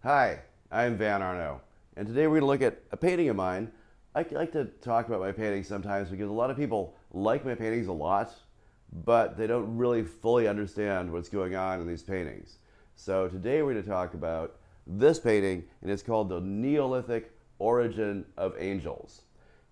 Hi, I'm Van Arno, and today we're going to look at a painting of mine. I like to talk about my paintings sometimes because a lot of people like my paintings a lot, but they don't really fully understand what's going on in these paintings. So today we're going to talk about this painting, and it's called The Neolithic Origin of Angels.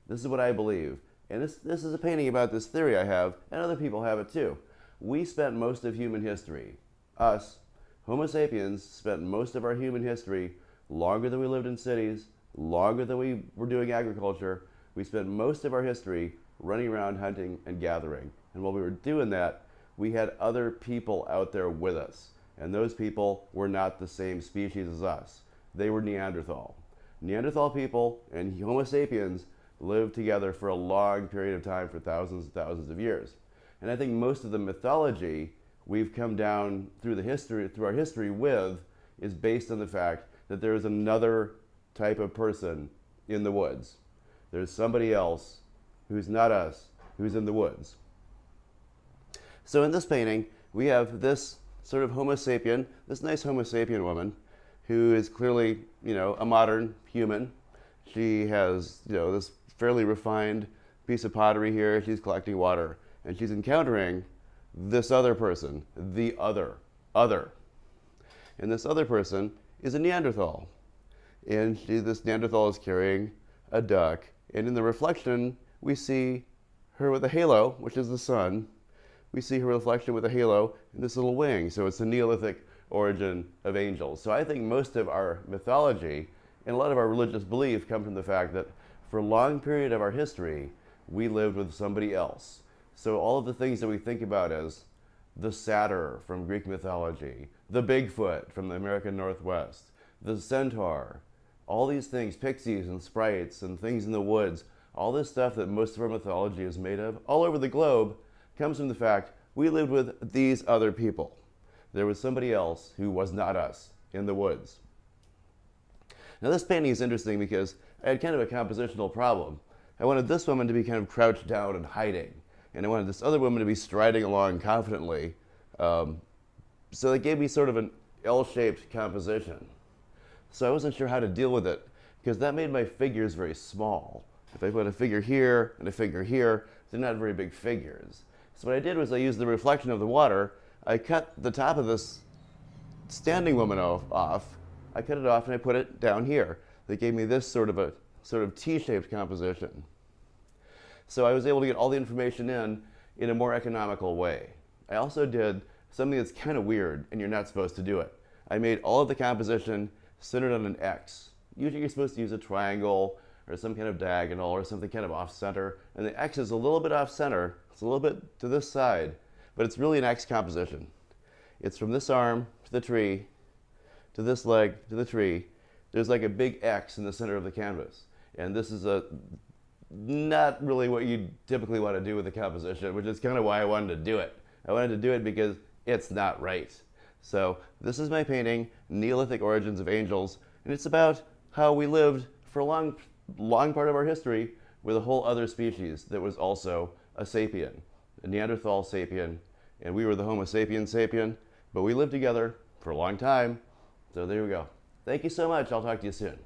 This is what I believe, and this is a painting about this theory I have, and other people have it too. We spent most of human history, us, Homo sapiens, spent most of our human history longer than we lived in cities, longer than we were doing agriculture. We spent most of our history running around hunting and gathering. And while we were doing that, we had other people out there with us. And those people were not the same species as us. They were Neanderthal. Neanderthal people and Homo sapiens lived together for a long period of time, for thousands and thousands of years. And I think most of the mythology we've come down through our history with is based on the fact that there is another type of person in the woods. There's somebody else who's not us, who's in the woods. So in this painting, we have this sort of Homo sapien, this nice Homo sapien woman, who is clearly, a modern human. She has, this fairly refined piece of pottery here. She's collecting water, and she's encountering this other person, the other. And this other person is a Neanderthal. And this Neanderthal is carrying a duck. And in the reflection, we see her with a halo, which is the sun. We see her reflection with a halo and this little wing. So it's the Neolithic origin of angels. So I think most of our mythology and a lot of our religious belief come from the fact that for a long period of our history, we lived with somebody else. So all of the things that we think about as the satyr from Greek mythology, the Bigfoot from the American Northwest, the centaur, all these things, pixies and sprites and things in the woods, all this stuff that most of our mythology is made of, all over the globe, comes from the fact we lived with these other people. There was somebody else who was not us in the woods. Now this painting is interesting because I had kind of a compositional problem. I wanted this woman to be kind of crouched down and hiding, and I wanted this other woman to be striding along confidently. So it gave me sort of an L-shaped composition. So I wasn't sure how to deal with it, because that made my figures very small. If I put a figure here and a figure here, they're not very big figures. So what I did was I used the reflection of the water. I cut the top of this standing woman off. I cut it off and I put it down here. That gave me this sort of T-shaped composition. So I was able to get all the information in a more economical way. I also did something that's kind of weird, and you're not supposed to do it. I made all of the composition centered on an X. Usually you're supposed to use a triangle or some kind of diagonal or something kind of off-center, and the X is a little bit off-center. It's a little bit to this side, but it's really an X composition. It's from this arm to the tree, to this leg to the tree. There's like a big X in the center of the canvas, and this is not really what you typically want to do with a composition, which is kind of why I wanted to do it. I wanted to do it because it's not right. So this is my painting, Neolithic Origins of Angels, and it's about how we lived for a long part of our history with a whole other species that was also a sapien, a Neanderthal sapien, and we were the Homo sapiens sapien, but we lived together for a long time. So there we go. Thank you so much. I'll talk to you soon.